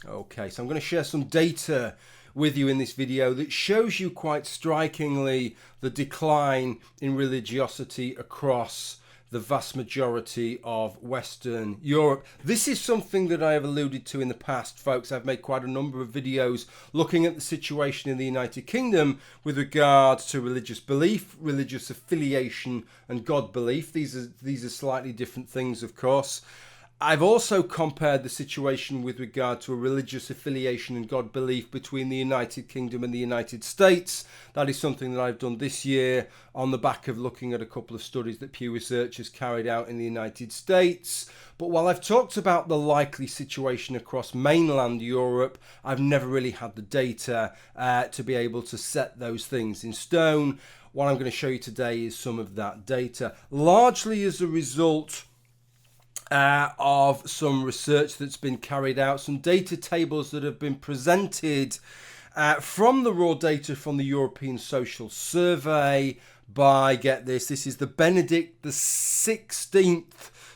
Okay, so I'm going to share some data with you in this video that shows you quite strikingly the decline in religiosity across the vast majority of Western Europe. This is something that I have alluded to in the past, folks. I've made quite a number of videos looking at the situation in the United Kingdom with regards to religious belief, religious affiliation, and God belief. These are slightly different things, of course. I've also compared the situation with regard to a religious affiliation and God belief between the United Kingdom and the United States. That is something that I've done this year on the back of looking at a couple of studies that Pew Research has carried out in the United States. But while I've talked about the likely situation across mainland Europe, I've never really had the data to be able to set those things in stone. What I'm going to show you today is some of that data, largely as a result of some research that's been carried out, some data tables that have been presented from the raw data from the European Social Survey by, get this is the Benedict XVI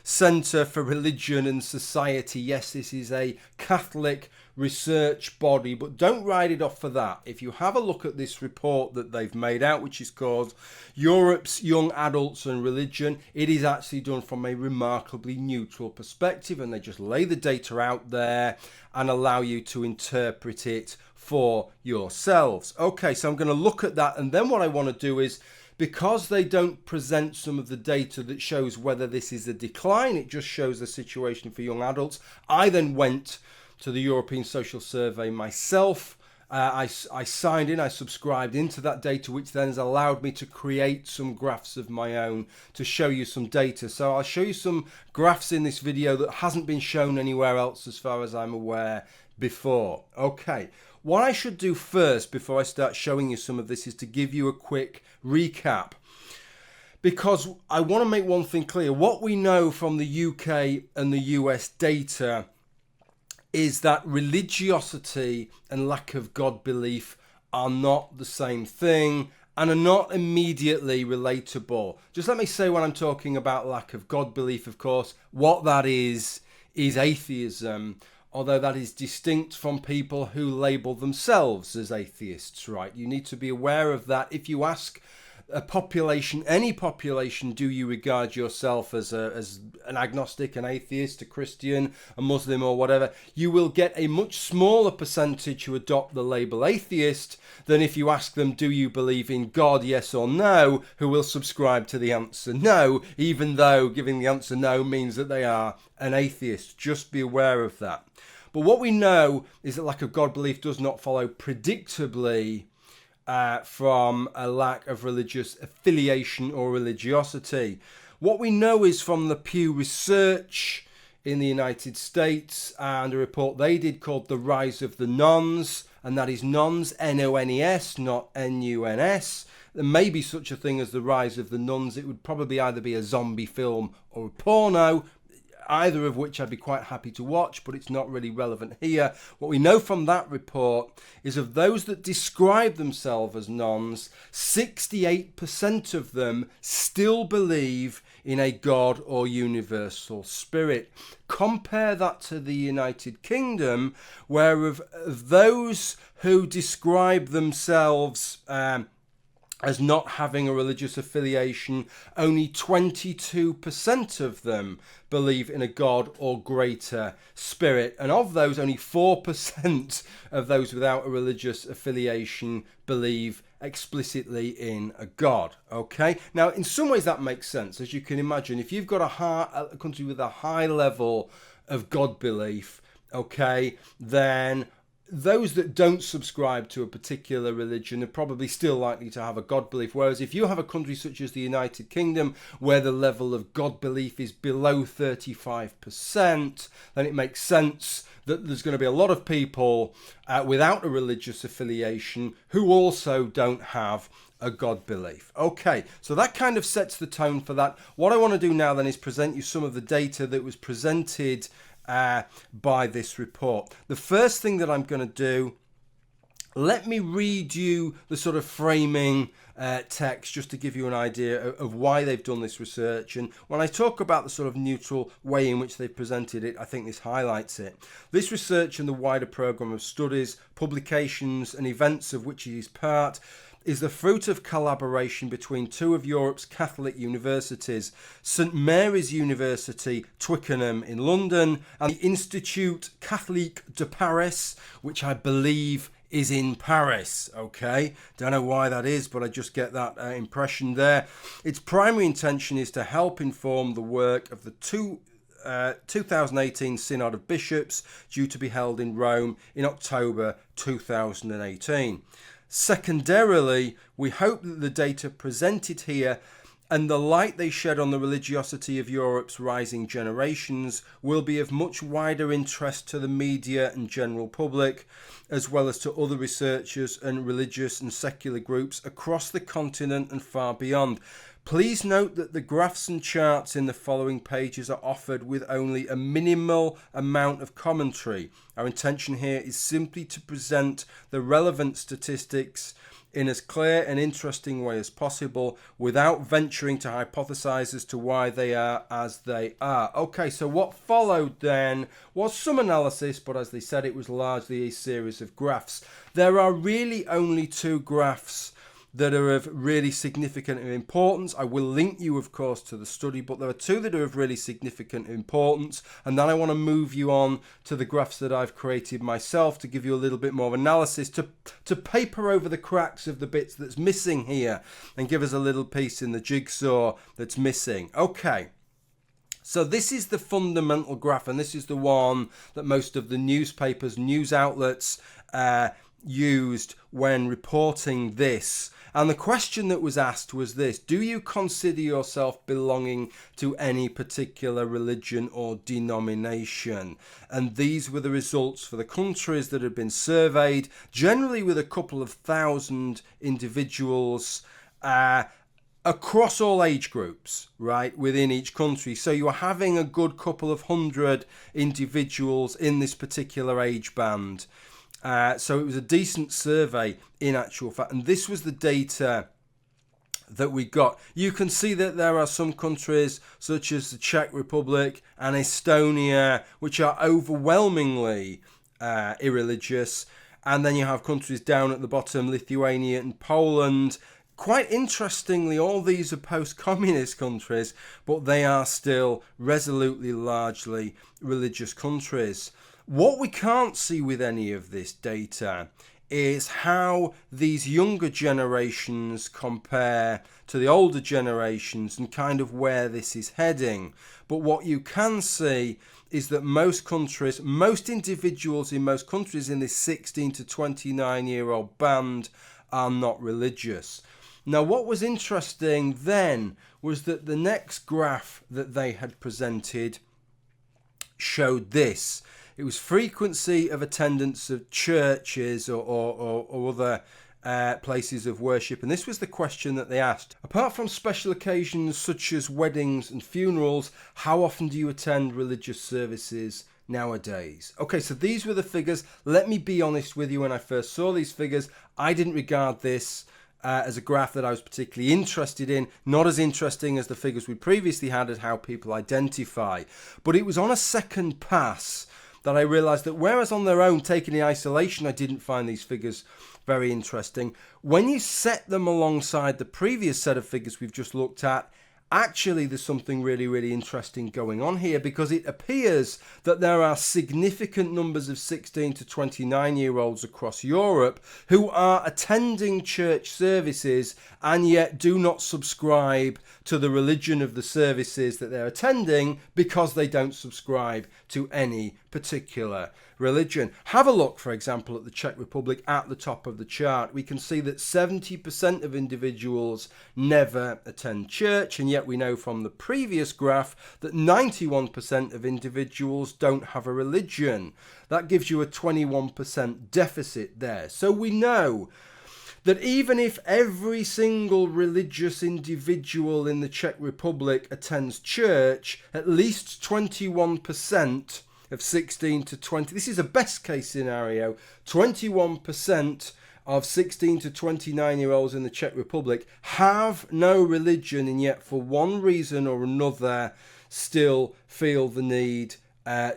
Centre for Religion and Society. Yes, this is a Catholic research body, but don't write it off for that. If you have a look at this report that they've made out, which is called Europe's Young Adults and Religion, it is actually done from a remarkably neutral perspective, and they just lay the data out there and allow you to interpret it for yourselves. Okay, so I'm going to look at that, and then what I want to do is, because they don't present some of the data that shows whether this is a decline, it just shows the situation for young adults. I then went to the European Social Survey myself. I signed in, I subscribed into that data, which then has allowed me to create some graphs of my own to show you some data. So I'll show you some graphs in this video that hasn't been shown anywhere else as far as I'm aware before. Okay, what I should do first before I start showing you some of this is to give you a quick recap, because I want to make one thing clear. What we know from the UK and the US data is that religiosity and lack of God belief are not the same thing and are not immediately relatable. Just let me say, when I'm talking about lack of God belief, of course, what that is atheism, although that is distinct from people who label themselves as atheists, right? You need to be aware of that. If you ask a population, any population, do you regard yourself as an agnostic, an atheist, a Christian, a Muslim, or whatever, you will get a much smaller percentage who adopt the label atheist than if you ask them, do you believe in God, yes or no, who will subscribe to the answer no, even though giving the answer no means that they are an atheist. Just be aware of that. But what we know is that lack of God belief does not follow predictably from a lack of religious affiliation or religiosity. What we know is from the Pew Research in the United States and a report they did called The Rise of the Nones, and that is nones, N-O-N-E-S, not N-U-N-S. There may be such a thing as The Rise of the Nuns. It would probably either be a zombie film or a porno, either of which I'd be quite happy to watch, but it's not really relevant here. What we know from that report is of those that describe themselves as nones, 68% of them still believe in a God or universal spirit. Compare that to the United Kingdom, where of those who describe themselves as not having a religious affiliation, only 22% of them believe in a God or greater spirit. And of those, only 4% of those without a religious affiliation believe explicitly in a God. Okay? Now, in some ways that makes sense. As you can imagine, if you've got a country with a high level of God belief, okay, then those that don't subscribe to a particular religion are probably still likely to have a God belief. Whereas if you have a country such as the United Kingdom, where the level of God belief is below 35%, then it makes sense that there's going to be a lot of people without a religious affiliation who also don't have a God belief. Okay, so that kind of sets the tone for that. What I want to do now then is present you some of the data that was presented by this report. The first thing that I'm going to do Let me read you the sort of framing text just to give you an idea of why they've done this research. And when I talk about the sort of neutral way in which they've presented it, I think this highlights it. This research and the wider programme of studies, publications and events of which it is part is the fruit of collaboration between two of Europe's Catholic universities, St Mary's University, Twickenham in London, and the Institut Catholique de Paris, which I believe is in Paris. Okay, don't know why that is, but I just get that impression there. Its primary intention is to help inform the work of the 2018 Synod of Bishops, due to be held in Rome in October 2018. Secondarily, we hope that the data presented here and the light they shed on the religiosity of Europe's rising generations will be of much wider interest to the media and general public, as well as to other researchers and religious and secular groups across the continent and far beyond. Please note that the graphs and charts in the following pages are offered with only a minimal amount of commentary. Our intention here is simply to present the relevant statistics in as clear and interesting way as possible without venturing to hypothesize as to why they are as they are. Okay, so what followed then was some analysis, but as they said, it was largely a series of graphs. There are really only two graphs that are of really significant importance. I will link you, of course, to the study, but there are two that are of really significant importance. And then I want to move you on to the graphs that I've created myself to give you a little bit more analysis, to paper over the cracks of the bits that's missing here and give us a little piece in the jigsaw that's missing. Okay. So this is the fundamental graph, and this is the one that most of the newspapers, news outlets used when reporting this. And the question that was asked was this: do you consider yourself belonging to any particular religion or denomination? And these were the results for the countries that had been surveyed, generally with a couple of thousand individuals across all age groups, right, within each country. So you're having a good couple of hundred individuals in this particular age band. So it was a decent survey in actual fact, and this was the data that we got. You can see that there are some countries such as the Czech Republic and Estonia which are overwhelmingly irreligious, and then you have countries down at the bottom, Lithuania and Poland. Quite interestingly, all these are post-communist countries, but they are still resolutely largely religious countries. What we can't see with any of this data is how these younger generations compare to the older generations and kind of where this is heading. But what you can see is that most countries, most individuals in most countries in this 16 to 29-year-old band are not religious. Now, what was interesting then was that the next graph that they had presented showed this. It was frequency of attendance of churches or other places of worship. And this was the question that they asked. Apart from special occasions such as weddings and funerals, how often do you attend religious services nowadays? Okay, so these were the figures. Let me be honest with you, when I first saw these figures, I didn't regard this as a graph that I was particularly interested in, not as interesting as the figures we previously had at how people identify. But it was on a second pass that I realised that whereas on their own, taken in isolation, I didn't find these figures very interesting, when you set them alongside the previous set of figures we've just looked at, actually there's something really, really interesting going on here, because it appears that there are significant numbers of 16 to 29-year-olds across Europe who are attending church services and yet do not subscribe to the religion of the services that they're attending because they don't subscribe to any particular religion. Have a look, for example, at the Czech Republic at the top of the chart. We can see that 70% of individuals never attend church, and yet we know from the previous graph that 91% of individuals don't have a religion. That gives you a 21% deficit there. So we know that even if every single religious individual in the Czech Republic attends church, at least 21% of 16 to 20, this is a best case scenario, 21% of 16 to 29-year-olds in the Czech Republic have no religion, and yet for one reason or another still feel the need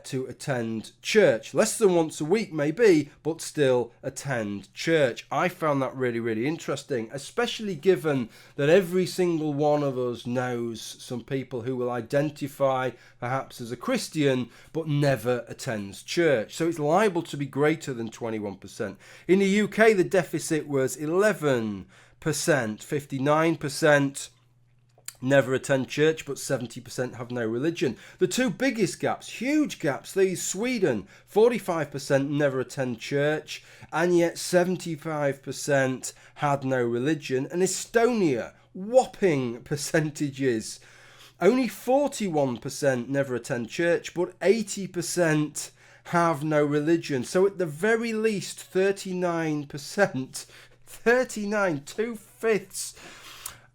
to attend church. Less than once a week maybe, but still attend church. I found that really, really interesting, especially given that every single one of us knows some people who will identify perhaps as a Christian but never attends church. So it's liable to be greater than 21%. In the UK, the deficit was 11%, 59% never attend church, but 70% have no religion. The two biggest gaps, huge gaps, these: Sweden, 45% never attend church, and yet 75% had no religion. And Estonia, whopping percentages, only 41% never attend church, but 80% have no religion. So at the very least, 39%, 2/5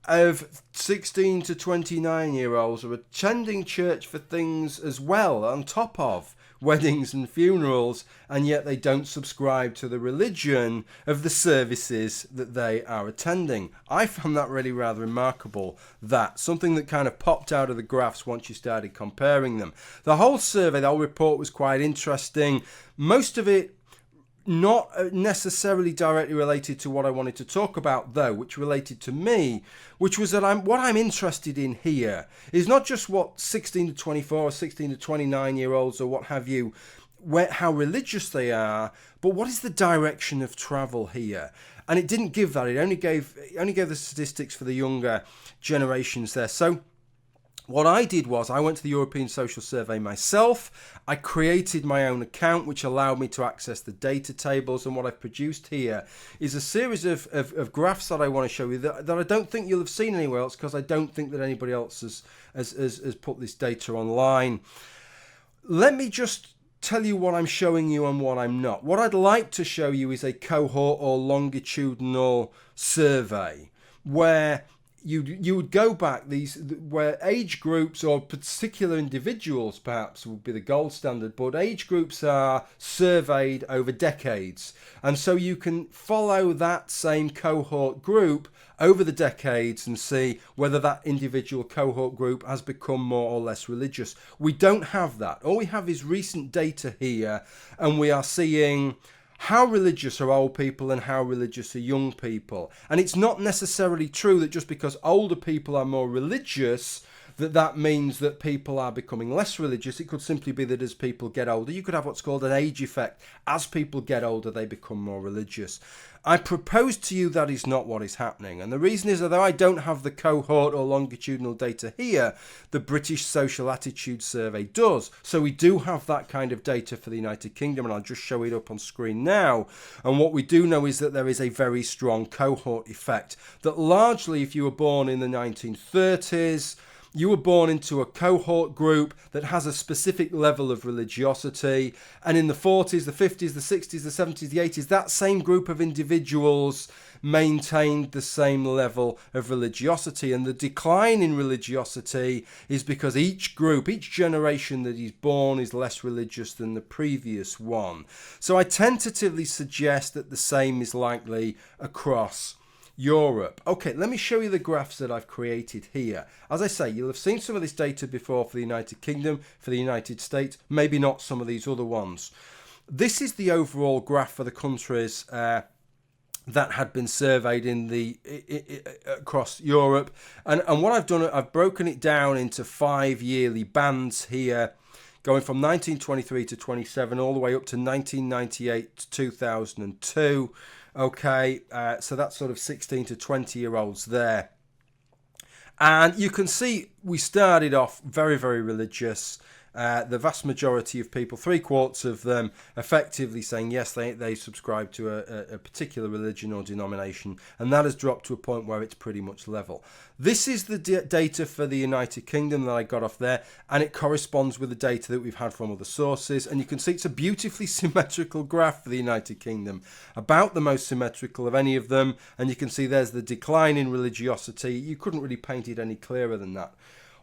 of 16 to 29-year-olds are attending church for things as well, on top of weddings and funerals, and yet they don't subscribe to the religion of the services that they are attending. I found that really rather remarkable, that something that kind of popped out of the graphs once you started comparing them. The whole survey, the whole report was quite interesting. Most of it not necessarily directly related to what I wanted to talk about, though, which related to me, which was that what I'm interested in here is not just what 16 to 24 or 16 to 29-year-olds or what have you, how religious they are, but what is the direction of travel here? And it didn't give that. It only gave the statistics for the younger generations there. So what I did was I went to the European Social Survey myself. I created my own account, which allowed me to access the data tables. And what I've produced here is a series of graphs that I want to show you that I don't think you'll have seen anywhere else, because I don't think that anybody else has put this data online. Let me just tell you what I'm showing you and what I'm not. What I'd like to show you is a cohort or longitudinal survey where you would go back, where age groups or particular individuals perhaps would be the gold standard, but age groups are surveyed over decades, and so you can follow that same cohort group over the decades and see whether that individual cohort group has become more or less religious. We don't have that. All we have is recent data here, and we are seeing how religious are old people and how religious are young people. And it's not necessarily true that just because older people are more religious, that means that people are becoming less religious. It could simply be that as people get older, you could have what's called an age effect. As people get older, they become more religious. I propose to you that is not what is happening. And the reason is, although I don't have the cohort or longitudinal data here, the British Social Attitude Survey does. So we do have that kind of data for the United Kingdom, and I'll just show it up on screen now. And what we do know is that there is a very strong cohort effect, that largely if you were born in the 1930s, you were born into a cohort group that has a specific level of religiosity, and in the 40s, the 50s, the 60s, the 70s, the 80s, that same group of individuals maintained the same level of religiosity. And the decline in religiosity is because each group, each generation that is born is less religious than the previous one. So I tentatively suggest that the same is likely across Europe. Okay, let me show you the graphs that I've created here. As I say, you'll have seen some of this data before for the United Kingdom, for the United States, maybe not some of these other ones. This is the overall graph for the countries that had been surveyed across Europe. And what I've done, I've broken it down into 5 yearly bands here, going from 1923 to 27, all the way up to 1998 to 2002. Okay, so that's sort of 16 to 20-year-olds there. And you can see we started off very, very religious. The vast majority of people, 3/4 of them, effectively saying yes, they subscribe to a particular religion or denomination, and that has dropped to a point where it's pretty much level. This is the data for the United Kingdom that I got off there, and it corresponds with the data that we've had from other sources, and you can see it's a beautifully symmetrical graph for the United Kingdom, about the most symmetrical of any of them, and you can see there's the decline in religiosity. You couldn't really paint it any clearer than that.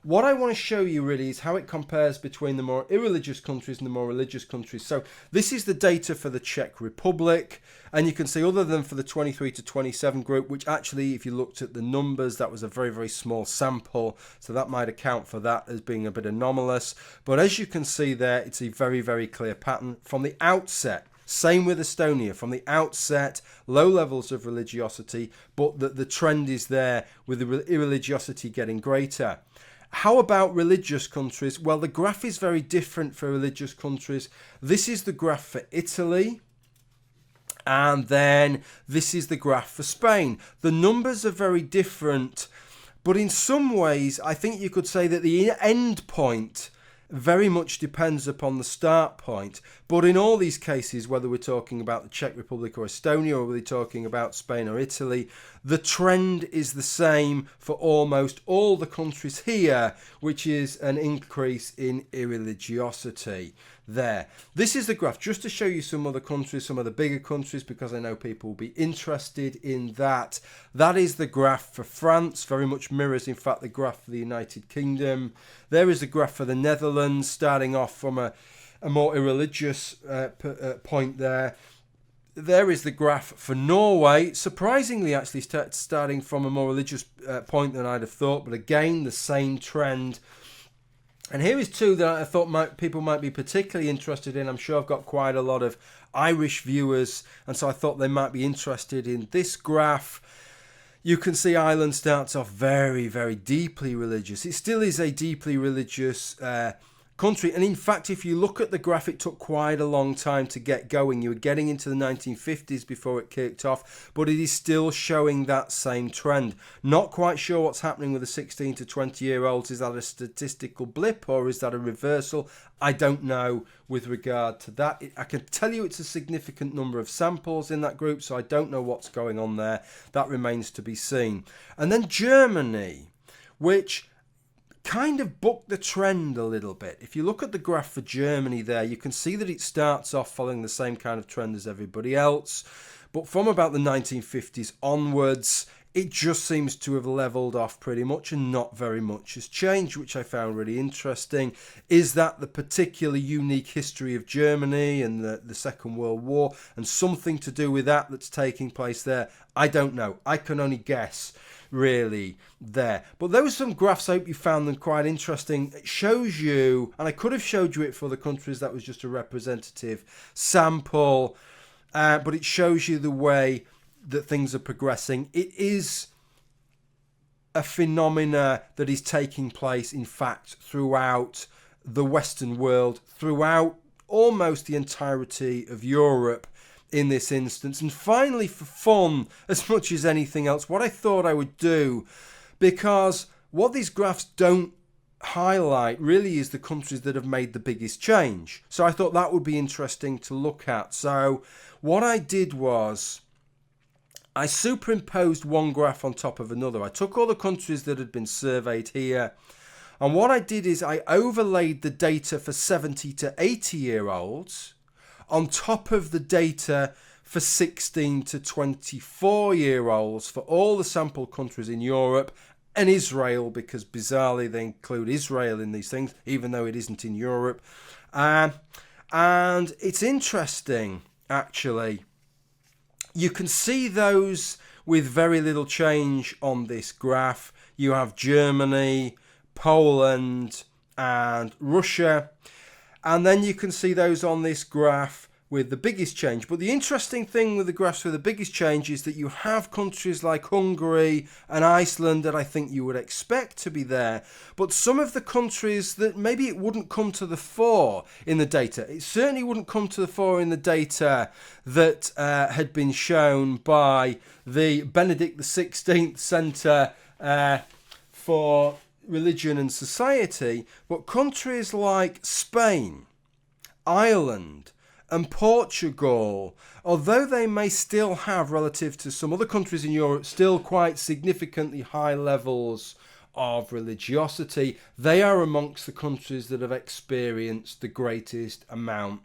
what I want to show you really is how it compares between the more irreligious countries and the more religious countries. So this is the data for the Czech Republic, and you can see other than for the 23 to 27 group, which actually if you looked at the numbers, that was a very, very small sample, so that might account for that as being a bit anomalous. But as you can see there, it's a very, very clear pattern from the outset. Same with Estonia. From the outset, low levels of religiosity, but the trend is there with the irreligiosity getting greater. How about religious countries? Well, the graph is very different for religious countries. This is the graph for Italy, and then this is the graph for Spain. The numbers are very different, but in some ways, I think you could say that the end point very much depends upon the start point. But in all these cases, whether we're talking about the Czech Republic or Estonia, or we're talking about Spain or Italy, the trend is the same for almost all the countries here, which is an increase in irreligiosity there. This is the graph just to show you some other countries, some of the bigger countries, because I know people will be interested in that. That is the graph for France, very much mirrors in fact the graph for the United Kingdom. There is the graph for the Netherlands, starting off from a more irreligious point there. There is the graph for Norway, surprisingly actually starting from a more religious point than I'd have thought, but again the same trend. And here is two that I thought people might be particularly interested in. I'm sure I've got quite a lot of Irish viewers, and so I thought they might be interested in this graph. You can see Ireland starts off very, very deeply religious. It still is a deeply religious country. And in fact, if you look at the graph, it took quite a long time to get going. You were getting into the 1950s before it kicked off, but it is still showing that same trend. Not quite sure what's happening with the 16 to 20-year-olds. Is that a statistical blip or is that a reversal? I don't know with regard to that. I can tell you it's a significant number of samples in that group, so I don't know what's going on there. That remains to be seen. And then Germany, which kind of bucked the trend a little bit. If you look at the graph for Germany there, you can see that it starts off following the same kind of trend as everybody else. But from about the 1950s onwards, it just seems to have leveled off pretty much and not very much has changed, which I found really interesting. Is that the particular unique history of Germany and the Second World War and something to do with that that's taking place there? I don't know. I can only guess really there. But there were some graphs, I hope you found them quite interesting. It shows you, and I could have showed you it for the countries, that was just a representative sample, but it shows you the way that things are progressing. It is a phenomena that is taking place, in fact, throughout the Western world, throughout almost the entirety of Europe in this instance. And finally, for fun, as much as anything else, what I thought I would do, because what these graphs don't highlight really is the countries that have made the biggest change. So I thought that would be interesting to look at. So what I did was I superimposed one graph on top of another. I took all the countries that had been surveyed here, and what I did is I overlaid the data for 70 to 80-year-olds on top of the data for 16 to 24-year-olds for all the sample countries in Europe and Israel, because bizarrely they include Israel in these things, even though it isn't in Europe. And it's interesting, actually. You can see those with very little change on this graph. You have Germany, Poland, and Russia. And then you can see those on this graph with the biggest change. But the interesting thing with the graphs with the biggest change is that you have countries like Hungary and Iceland that I think you would expect to be there. But some of the countries that maybe it wouldn't come to the fore in the data. It certainly wouldn't come to the fore in the data that had been shown by the Benedict XVI Centre for Religion and Society. But countries like Spain, Ireland, and Portugal, although they may still have, relative to some other countries in Europe, still quite significantly high levels of religiosity, they are amongst the countries that have experienced the greatest amount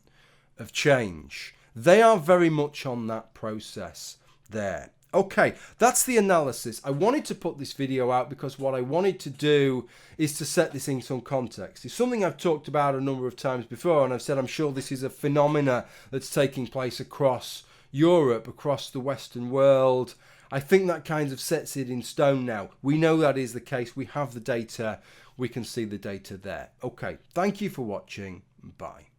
of change. They are very much on that process there. Okay, that's the analysis. I wanted to put this video out because what I wanted to do is to set this in some context. It's something I've talked about a number of times before, and I've said I'm sure this is a phenomena that's taking place across Europe, across the Western world. I think that kind of sets it in stone now. We know that is the case. We have the data. We can see the data there. Okay, thank you for watching. Bye.